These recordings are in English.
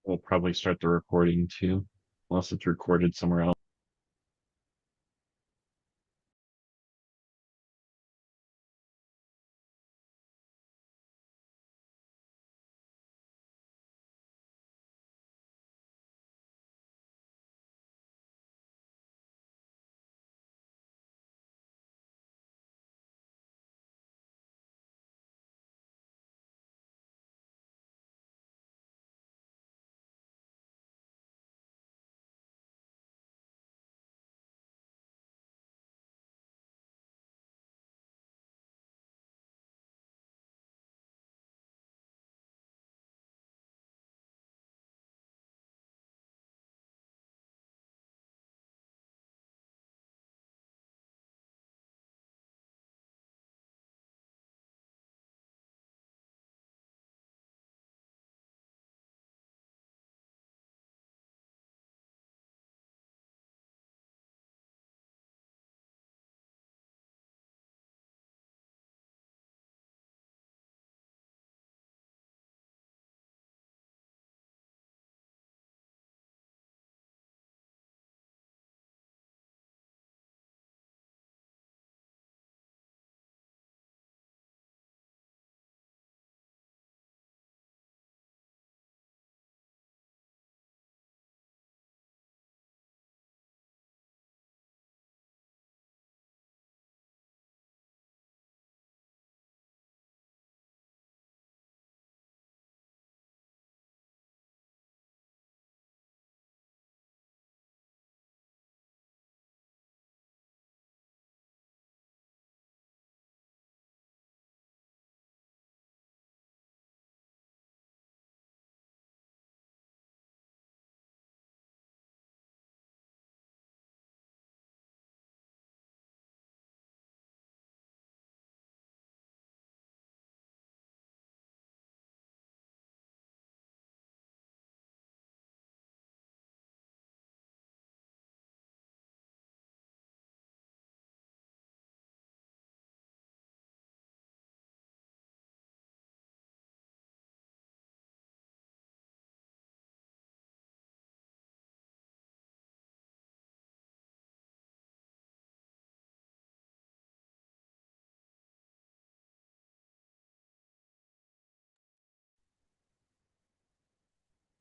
We'll probably start the recording too, unless it's recorded somewhere else.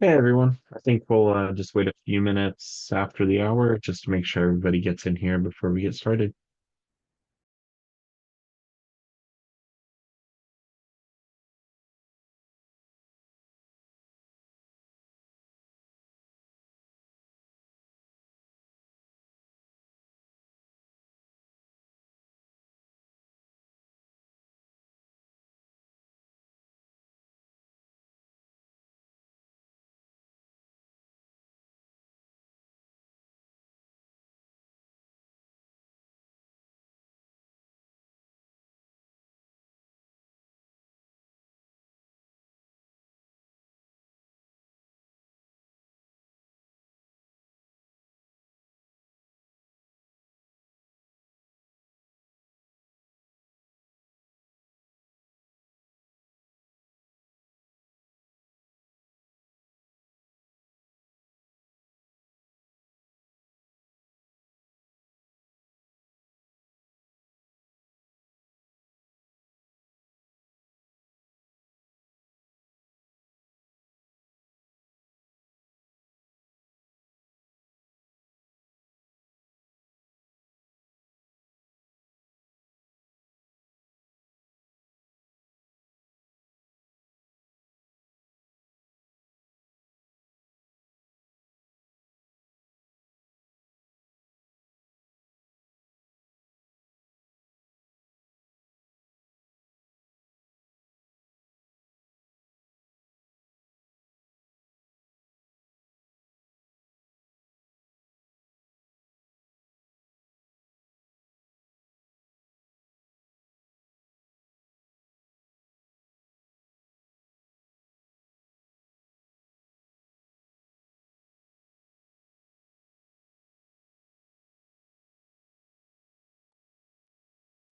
Hey everyone, I think we'll just wait a few minutes after the hour just to make sure everybody gets in here before we get started.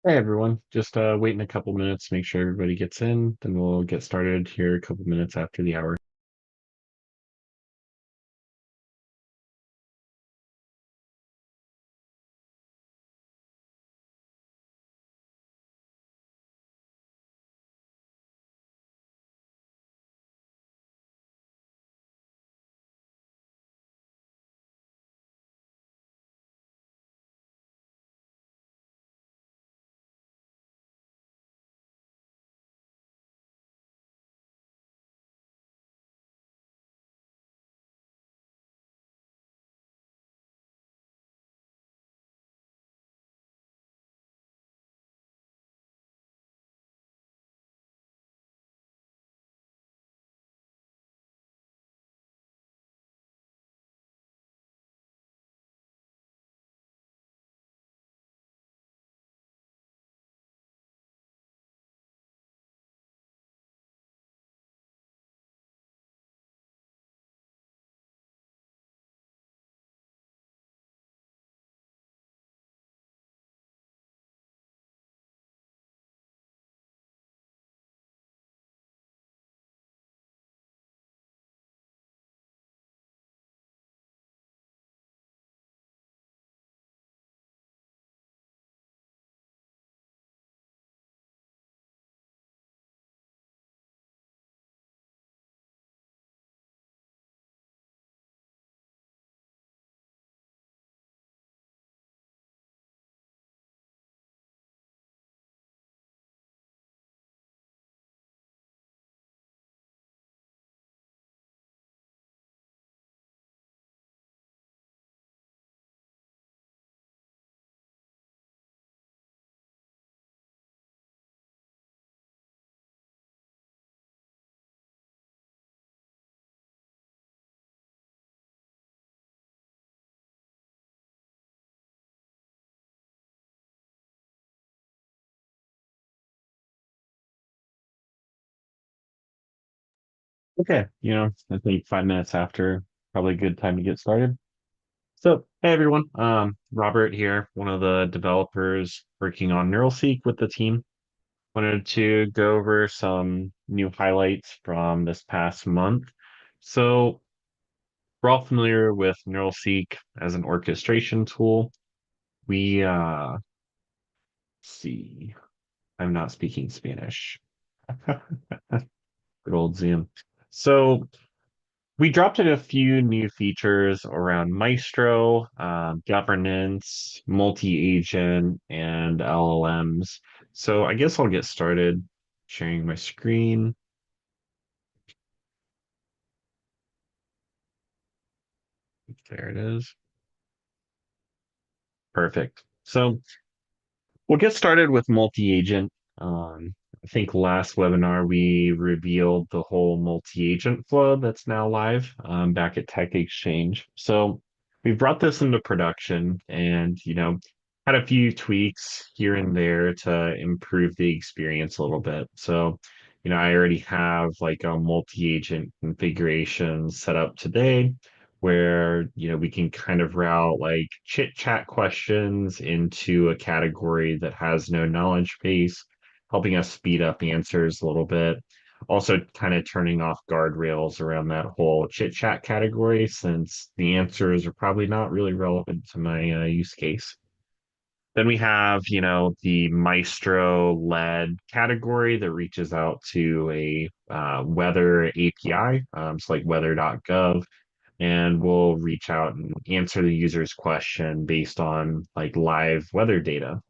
Hey everyone, just waiting a couple minutes to make sure everybody gets in, then we'll get started here a couple minutes after the hour. Okay, I think 5 minutes after, probably a good time to get started. So, hey everyone, Robert here, one of the developers working on NeuralSeek with the team. Wanted to go over some new highlights from this past month. So, we're all familiar with NeuralSeek as an orchestration tool. We see, I'm not speaking Spanish. Good old Zoom. So we dropped in a few new features around Maestro, governance, multi-agent, and LLMs. So I guess I'll get started sharing my screen. There it is. Perfect. So we'll get started with multi-agent. I think last webinar we revealed the whole multi-agent flow that's now live back at Tech Exchange. So we brought this into production and, had a few tweaks here and there to improve the experience a little bit. So, I already have like a multi-agent configuration set up today where we can kind of route like chit chat questions into a category that has no knowledge base, helping us speed up answers a little bit. Also, kind of turning off guardrails around that whole chit chat category since the answers are probably not really relevant to my use case. Then we have, the Maestro led category that reaches out to a weather API, so like weather.gov, and we'll reach out and answer the user's question based on like live weather data.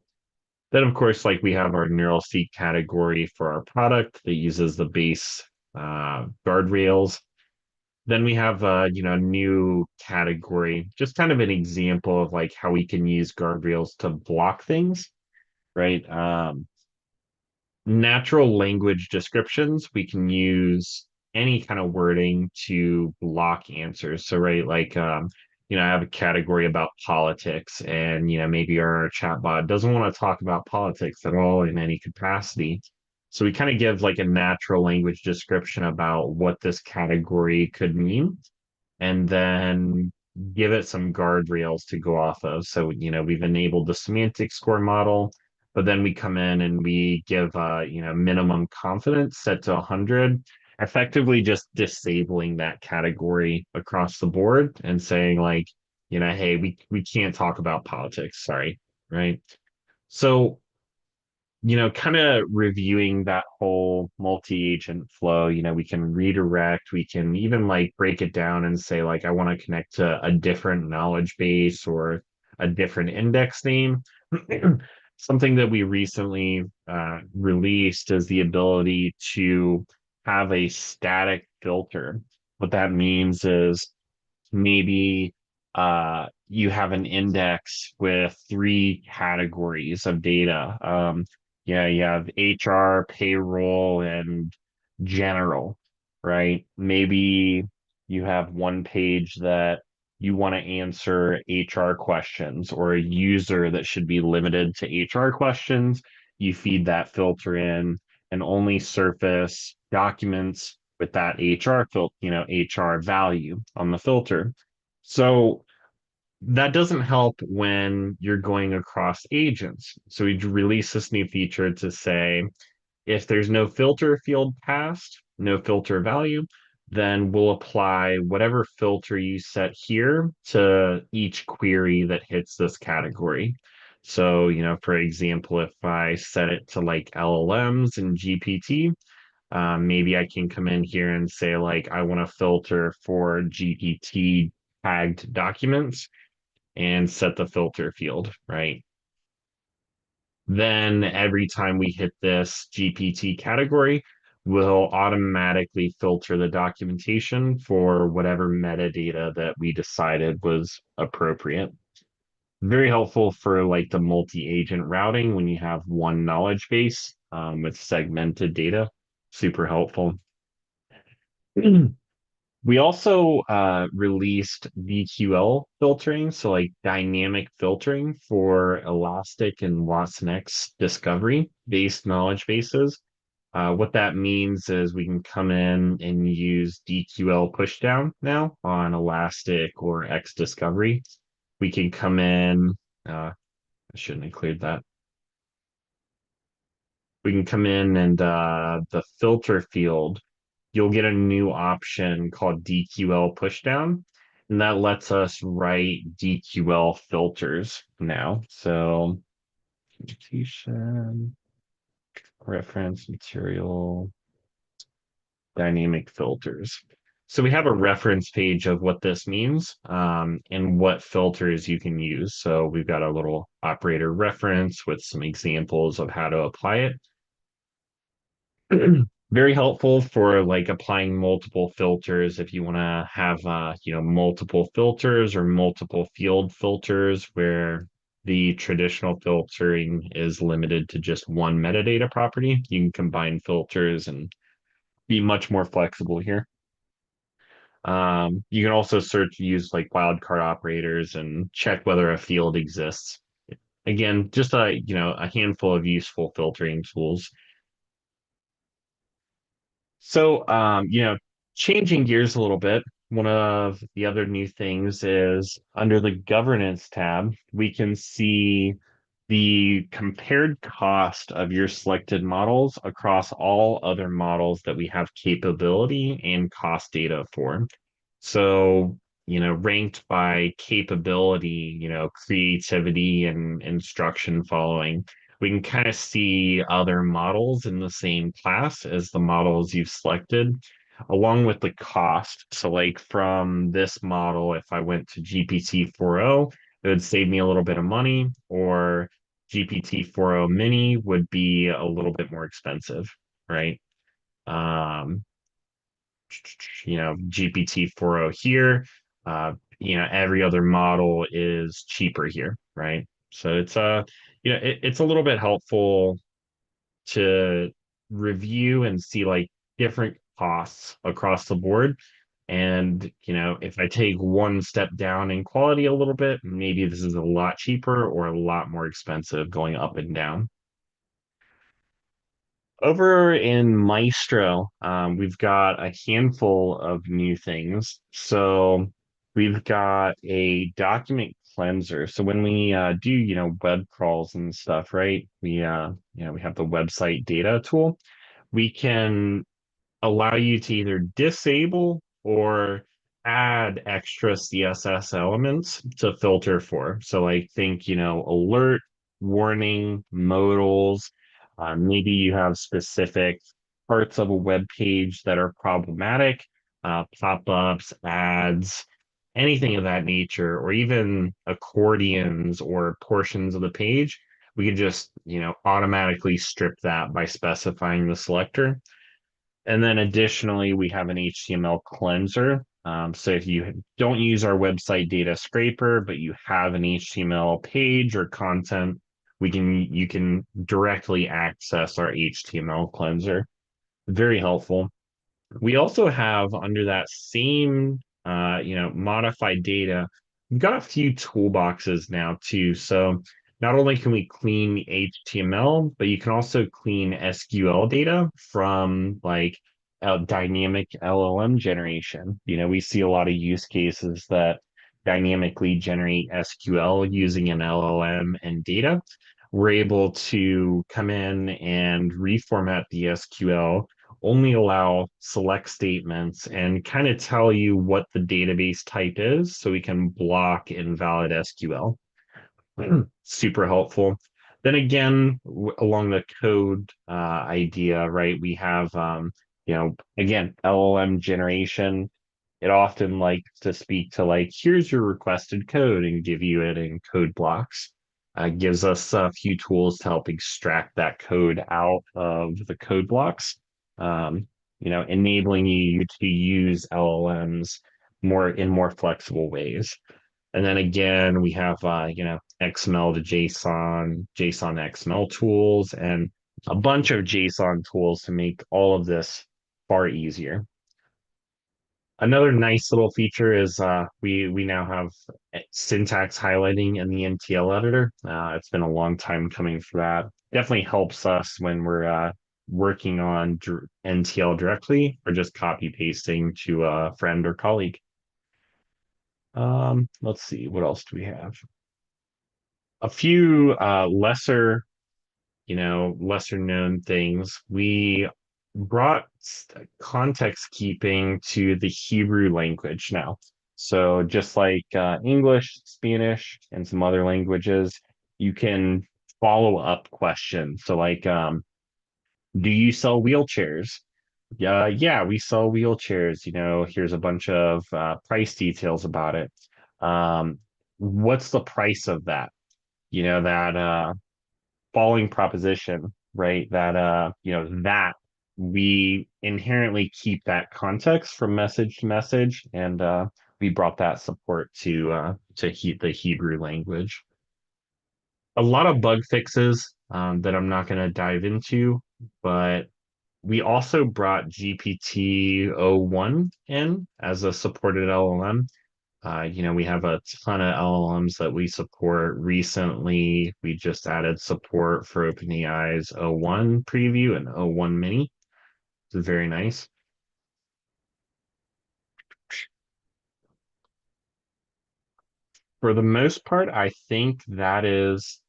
Then, of course, like we have our NeuralSeek category for our product that uses the base guardrails. Then we have new category, just kind of an example of like how we can use guardrails to block things, right? Natural language descriptions, we can use any kind of wording to block answers. So, right, like, I have a category about politics, and, maybe our chatbot doesn't want to talk about politics at all in any capacity. So, we kind of give like a natural language description about what this category could mean and then give it some guardrails to go off of. So, we've enabled the semantic score model, but then we come in and we give minimum confidence set to 100, effectively just disabling that category across the board and saying like, hey, we can't talk about politics, sorry, right? So kind of reviewing that whole multi-agent flow, we can redirect, we can even like break it down and say like, I want to connect to a different knowledge base or a different index name. Something that we recently released is the ability to have a static filter. What that means is maybe you have an index with three categories of data. Yeah, you have HR, payroll, and general, right? Maybe you have one page that you want to answer HR questions or a user that should be limited to HR questions. You feed that filter in and only surface documents with that HR filter, HR value on the filter. So that doesn't help when you're going across agents. So we release this new feature to say if there's no filter field passed, no filter value, then we'll apply whatever filter you set here to each query that hits this category. So, for example, if I set it to like LLMs and GPT, maybe I can come in here and say, like, I want to filter for GPT tagged documents and set the filter field, right? Then every time we hit this GPT category, we'll automatically filter the documentation for whatever metadata that we decided was appropriate. Very helpful for like the multi-agent routing when you have one knowledge base with segmented data. Super helpful. We also released VQL filtering, so like dynamic filtering for Elastic and watsonx discovery based knowledge bases. What that means is we can come in and use DQL pushdown now on Elastic or X Discovery. We can come in, I shouldn't have cleared that. We can come in and the filter field, you'll get a new option called DQL pushdown. And that lets us write DQL filters now. So education, reference material, dynamic filters. So we have a reference page of what this means and what filters you can use. So we've got a little operator reference with some examples of how to apply it. Very helpful for like applying multiple filters if you want to have multiple filters or multiple field filters where the traditional filtering is limited to just one metadata property. You can combine filters and be much more flexible here. You can also use like wildcard operators and check whether a field exists. Again, just a handful of useful filtering tools. So, changing gears a little bit, one of the other new things is under the governance tab, we can see the compared cost of your selected models across all other models that we have capability and cost data for. So, ranked by capability, creativity and instruction following, we can kind of see other models in the same class as the models you've selected, along with the cost. So, like from this model, if I went to GPT 4.0, it would save me a little bit of money, or GPT 4.0 mini would be a little bit more expensive, right? Um, GPT 4.0 here, every other model is cheaper here, right? So it's a little bit helpful to review and see like different costs across the board. And, if I take one step down in quality a little bit, maybe this is a lot cheaper or a lot more expensive going up and down. Over in Maestro, we've got a handful of new things. So we've got a document cleanser. So when we do, web crawls and stuff, right? We have the website data tool. We can allow you to either disable or add extra CSS elements to filter for. So like think, alert, warning, modals. Maybe you have specific parts of a web page that are problematic, pop-ups, ads, anything of that nature, or even accordions or portions of the page. We can just, automatically strip that by specifying the selector. And then additionally, we have an HTML cleanser. So if you don't use our website data scraper, but you have an HTML page or content, you can directly access our HTML cleanser. Very helpful. We also have under that same, modified data, we've got a few toolboxes now too. So not only can we clean HTML, but you can also clean SQL data from like dynamic LLM generation. We see a lot of use cases that dynamically generate SQL using an LLM and data. We're able to come in and reformat the SQL, only allow select statements, and kind of tell you what the database type is so we can block invalid SQL. Super helpful. Then again, along the code idea, right, we have, again, LLM generation. It often likes to speak to like, here's your requested code and give you it in code blocks. Gives us a few tools to help extract that code out of the code blocks, enabling you to use LLMs more flexible ways. And then again, we have XML to JSON, JSON XML tools, and a bunch of JSON tools to make all of this far easier. Another nice little feature is we now have syntax highlighting in the NTL editor. It's been a long time coming for that. Definitely helps us when we're working on NTL directly or just copy pasting to a friend or colleague. Let's see, what else do we have? A few lesser known things. We brought context keeping to the Hebrew language now. So just like English, Spanish, and some other languages, you can follow up questions. So like, do you sell wheelchairs? Yeah, we sell wheelchairs. Here's a bunch of price details about it. Um, what's the price of that? That falling proposition, right? That we inherently keep that context from message to message, and we brought that support to the Hebrew language. A lot of bug fixes that I'm not going to dive into, but we also brought GPT-o1 in as a supported LLM. We have a ton of LLMs that we support. Recently, we just added support for OpenAI's o1 preview and o1 mini. It's very nice. For the most part, I think that is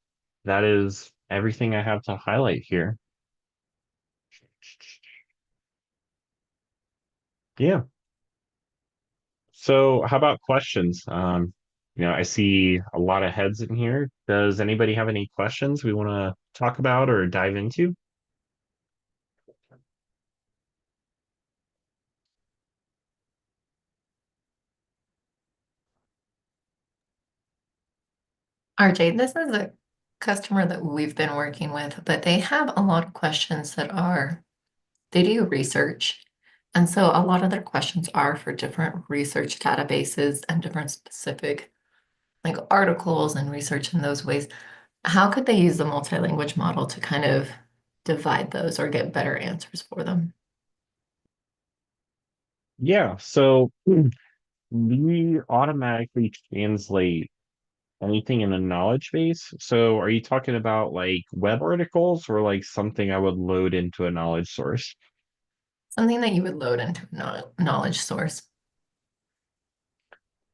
everything I have to highlight here. Yeah. So how about questions? I see a lot of heads in here. Does anybody have any questions we want to talk about or dive into? RJ, this is a customer that we've been working with, but they have a lot of questions they do research. And so a lot of their questions are for different research databases and different specific like articles and research in those ways. How could they use the multi-language model to kind of divide those or get better answers for them? Yeah, so we automatically translate anything in a knowledge base. So are you talking about like web articles or like something I would load into a knowledge source? Something that you would load into a knowledge source.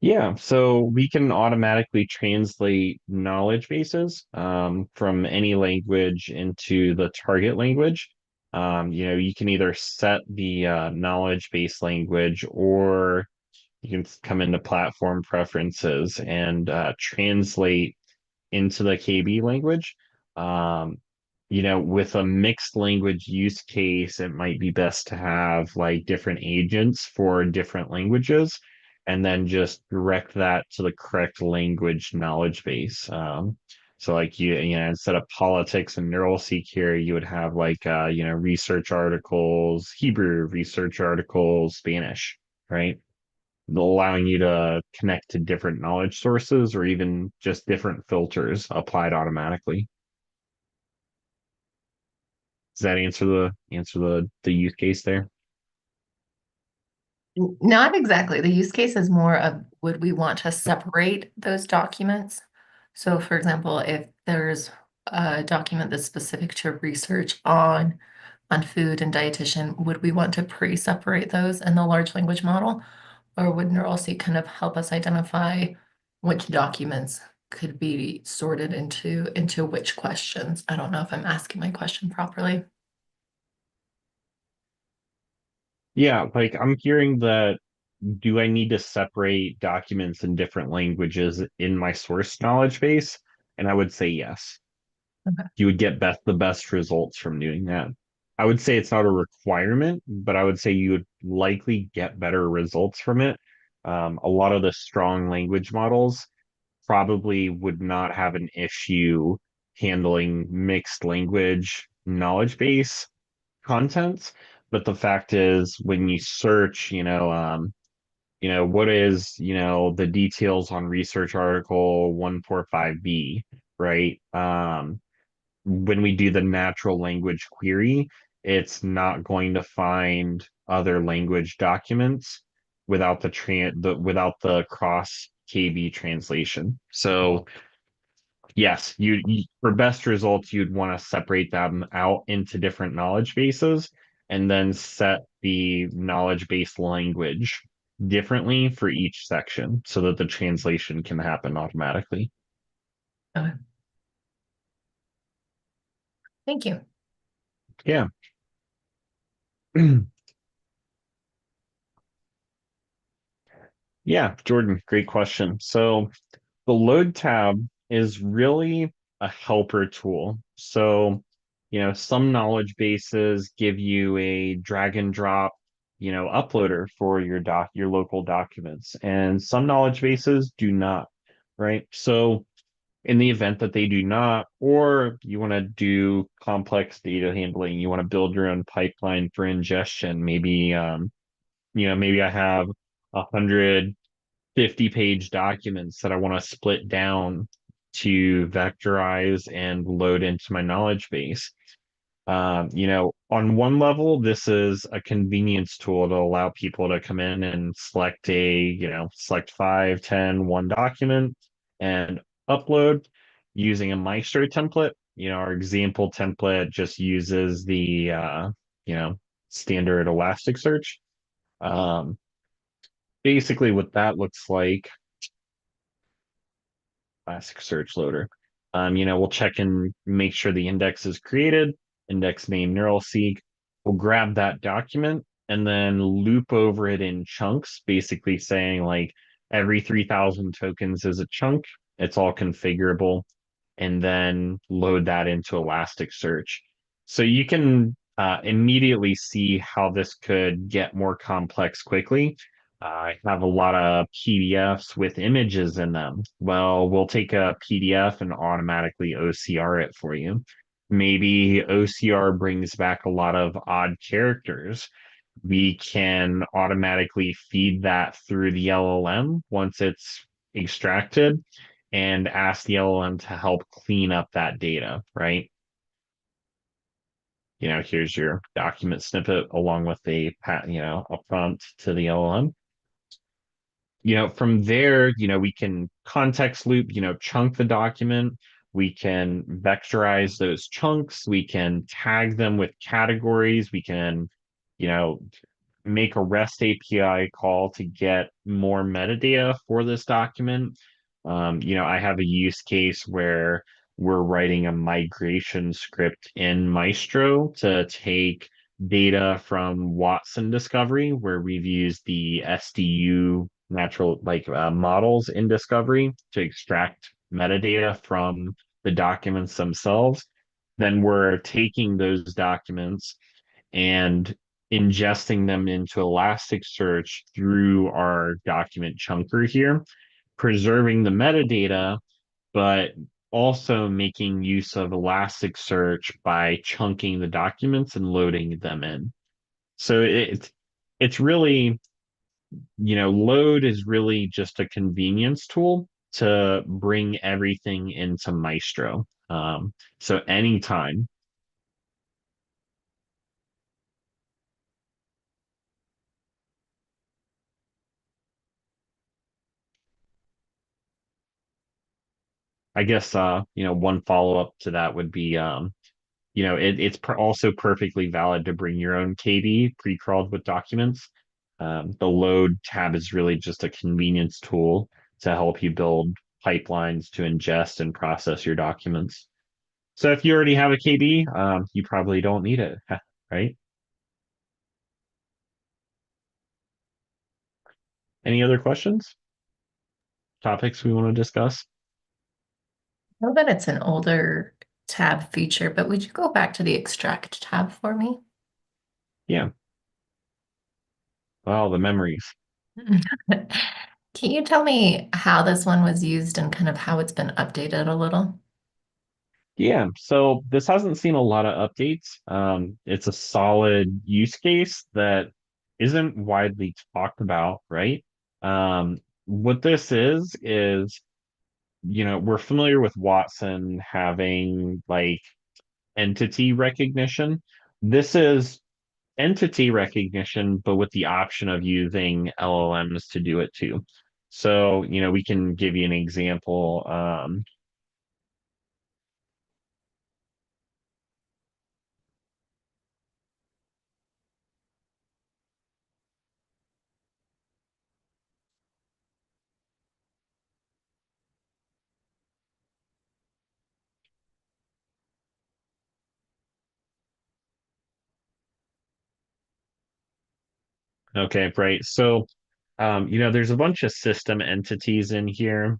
Yeah, so we can automatically translate knowledge bases from any language into the target language. You can either set the knowledge base language or you can come into platform preferences and translate into the KB language. Um, with a mixed language use case, it might be best to have like different agents for different languages and then just direct that to the correct language knowledge base. So like instead of politics and NeuralSeek here, you would have like research articles, Hebrew research articles, Spanish, right? Allowing you to connect to different knowledge sources or even just different filters applied automatically. Does that answer the use case there? Not exactly. The use case is more of would we want to separate those documents? So, for example, if there's a document that's specific to research on food and dietitian, would we want to pre-separate those in the large language model? Or would NeuralSeek kind of help us identify which documents could be sorted into which questions? I don't know if I'm asking my question properly. Yeah, like I'm hearing that do I need to separate documents in different languages in my source knowledge base? And I would say yes. Okay. You would get the best results from doing that. I would say it's not a requirement, but I would say you would likely get better results from it. A lot of the strong language models probably would not have an issue handling mixed language knowledge base contents. But the fact is, when you search, what is, the details on research article 145B, right? When we do the natural language query, it's not going to find other language documents without the cross KB translation. So, Yes, for best results, you'd want to separate them out into different knowledge bases and then set the knowledge base language differently for each section so that the translation can happen automatically. Okay. Thank you. Yeah. Yeah, Jordan, great question. So the load tab is really a helper tool. So, some knowledge bases give you a drag and drop, uploader for your local documents, and some knowledge bases do not, right? So, in the event that they do not, or you want to do complex data handling, you want to build your own pipeline for ingestion, maybe I have 150-page documents that I want to split down to vectorize and load into my knowledge base. On one level, this is a convenience tool to allow people to come in and select 5, 10, one document and upload using a mAIstro template. Our example template just uses the, you know, standard Elasticsearch. Um, Basically, what that looks like, classic search loader. We'll check and make sure the index is created, index name NeuralSeek. We'll grab that document and then loop over it in chunks, basically saying like every 3,000 tokens is a chunk. It's all configurable, and then load that into Elasticsearch. So you can immediately see how this could get more complex quickly. I have a lot of PDFs with images in them. Well, we'll take a PDF and automatically OCR it for you. Maybe OCR brings back a lot of odd characters. We can automatically feed that through the LLM once it's extracted and ask the LLM to help clean up that data, right? Here's your document snippet along with a prompt to the LLM. From there, we can context loop, chunk the document. We can vectorize those chunks. We can tag them with categories. We can, you know, make a REST API call to get more metadata for this document. I have a use case where we're writing a migration script in mAIstro to take data from Watson Discovery, where we've used the SDU natural models in Discovery to extract metadata from the documents themselves. Then we're taking those documents and ingesting them into Elasticsearch through our document chunker here, preserving the metadata, but also making use of Elasticsearch by chunking the documents and loading them in. So it's really, load is really just a convenience tool to bring everything into mAIstro. So anytime, I guess, one follow-up to that would be, also perfectly valid to bring your own KD pre-crawled with documents. The load tab is really just a convenience tool to help you build pipelines to ingest and process your documents. So if you already have a KD, you probably don't need it, right? Any other questions? Topics we want to discuss? I know that it's an older tab feature, but would you go back to the extract tab for me? Yeah. Well, the memories. Can you tell me how this one was used and kind of how it's been updated a little? Yeah, so this hasn't seen a lot of updates. It's a solid use case that isn't widely talked about, right? What this is, we're familiar with Watson having like entity recognition. This is entity recognition, but with the option of using LLMs to do it too. So, we can give you an example. Okay, right. So, there's a bunch of system entities in here.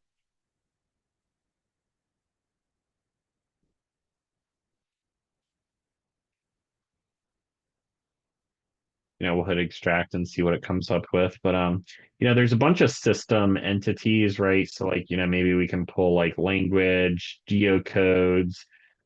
We'll hit extract and see what it comes up with. But there's a bunch of system entities, right? So like, maybe we can pull like language, geocodes,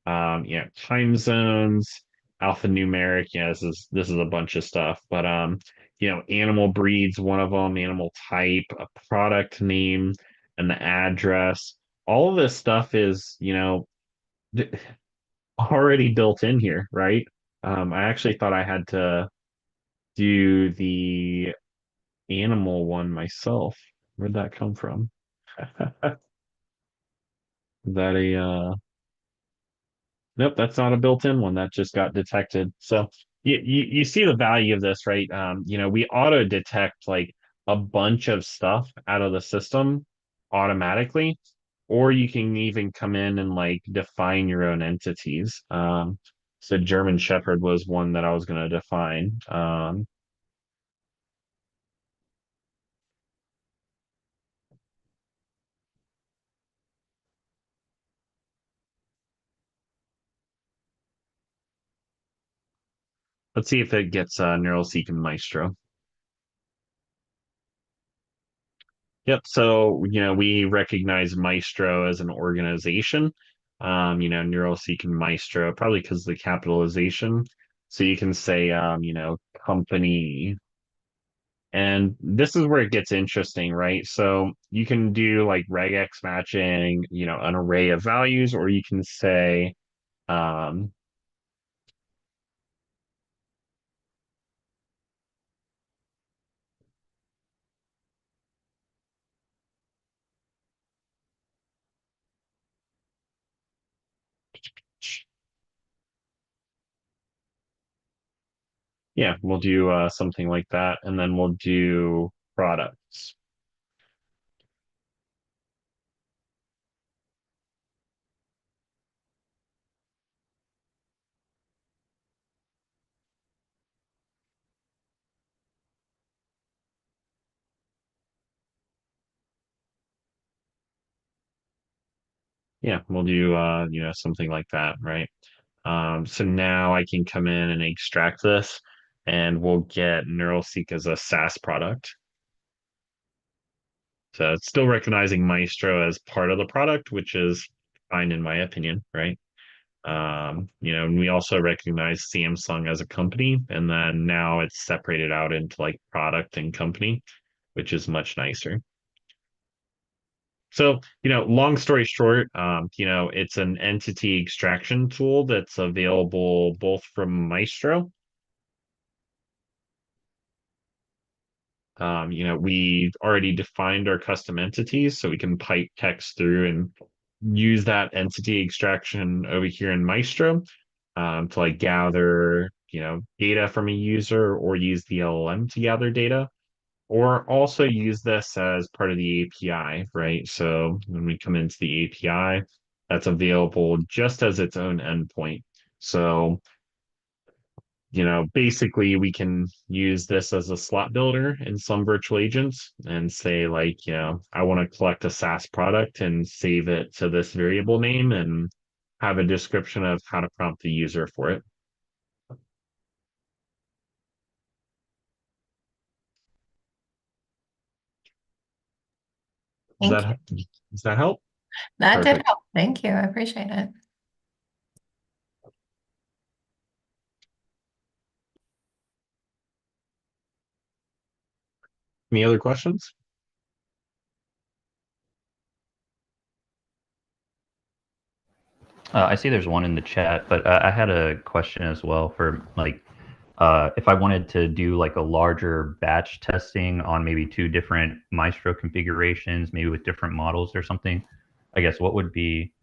time zones, alphanumeric. Yeah, this is a bunch of stuff. But animal breeds, one of them, animal type, a product name, and the address. All of this stuff is, already built in here, right? I actually thought I had to do the animal one myself. Where'd that come from? Is that a nope, that's not a built-in one. That just got detected. So you see the value of this, right? We auto detect like a bunch of stuff out of the system automatically, or you can even come in and like define your own entities. So German Shepherd was one that I was going to define. Let's see if it gets NeuralSeek and Maestro. Yep. So, we recognize Maestro as an organization. NeuralSeek and Maestro, probably because of the capitalization. So you can say, company. And this is where it gets interesting, right? So you can do like regex matching, an array of values, or you can say, um, yeah, we'll do something like that. And then we'll do products. Yeah, we'll do something like that, right? So now I can come in and extract this and we'll get NeuralSeek as a SaaS product. So it's still recognizing Maestro as part of the product, which is fine in my opinion, right? And we also recognize Samsung as a company, and then now it's separated out into like product and company, which is much nicer. So, long story short, it's an entity extraction tool that's available both from Maestro. We already defined our custom entities, so we can pipe text through and use that entity extraction over here in Maestro to like gather, data from a user or use the LLM to gather data, or also use this as part of the API, right? So when we come into the API, that's available just as its own endpoint. So basically we can use this as a slot builder in some virtual agents and say like, I want to collect a SaaS product and save it to this variable name and have a description of how to prompt the user for it. Does Thank you. that does that help? That did Perfect. help. Thank you. I appreciate it. Any other questions? I see there's one in the chat, but I had a question as well for like if I wanted to do like a larger batch testing on maybe two different Maestro configurations, maybe with different models or something. I guess what would be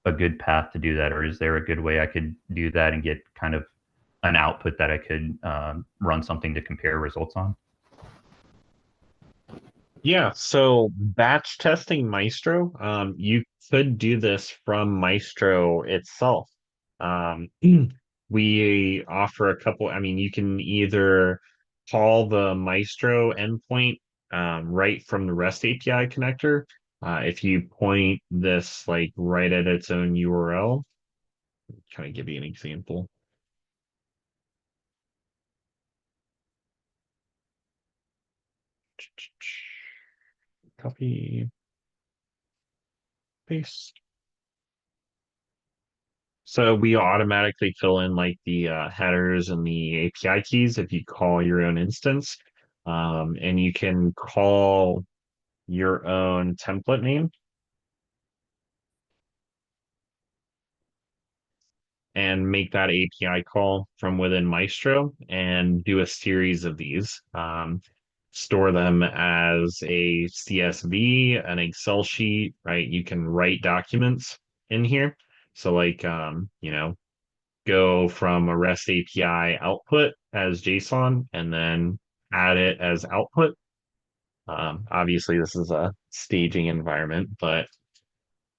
a good path to do that, or is there a good way I could do that and get kind of an output that I could run something to compare results on? Yeah, so batch testing Maestro, you could do this from Maestro itself. Um, we offer a couple, I mean, you can either call the mAIstro endpoint right from the REST API connector. If you point this like right at its own URL, kind of give you an example. Copy, paste. So we automatically fill in like the headers and the API keys if you call your own instance. And you can call your own template name and make that API call from within mAIstro and do a series of these. Store them as a CSV, an Excel sheet, right? You can write documents in here. So like, go from a REST API output as JSON and then add it as output. Obviously, this is a staging environment, but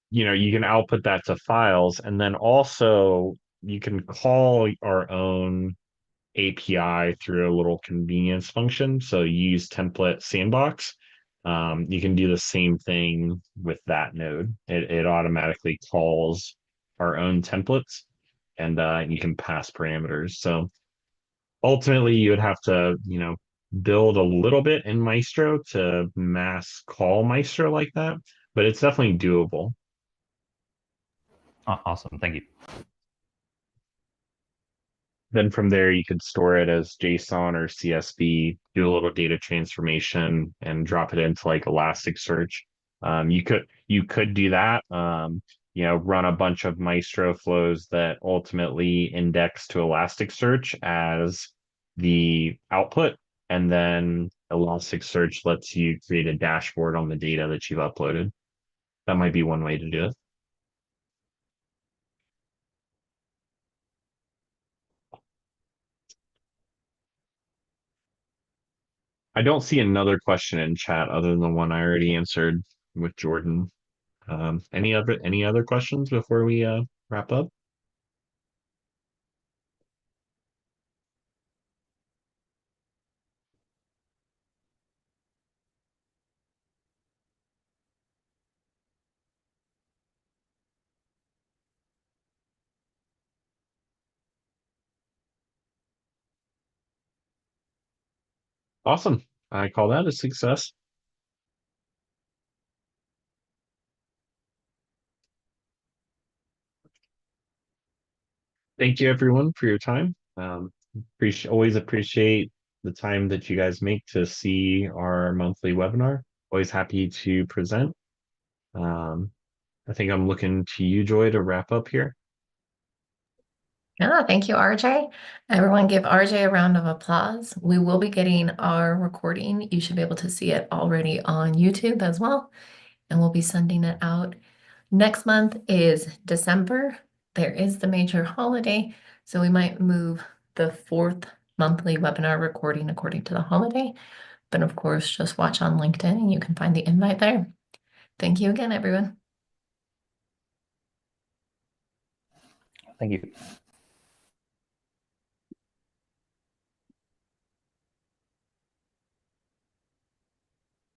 you can output that to files, and then also you can call our own API through a little convenience function. So use template sandbox. You can do the same thing with that node. It automatically calls our own templates, and you can pass parameters. So ultimately, you would have to, build a little bit in mAIstro to mass call mAIstro like that, but it's definitely doable. Awesome. Thank you. Then from there, you could store it as JSON or CSV, do a little data transformation, and drop it into like Elasticsearch. You could do that. Run a bunch of mAIstro flows that ultimately index to Elasticsearch as the output, and then Elasticsearch lets you create a dashboard on the data that you've uploaded. That might be one way to do it. I don't see another question in chat other than the one I already answered with Jordan. Any other questions before we wrap up? Awesome. I call that a success. Thank you everyone for your time. Always appreciate the time that you guys make to see our monthly webinar. Always happy to present. Um, I think I'm looking to you, Joy, to wrap up here. Yeah, thank you, RJ. Everyone give RJ a round of applause. We will be getting our recording. You should be able to see it already on YouTube as well, and we'll be sending it out. Next month is December. There is the major holiday, so we might move the fourth monthly webinar recording according to the holiday. But of course, just watch on LinkedIn and you can find the invite there. Thank you again, everyone. Thank you.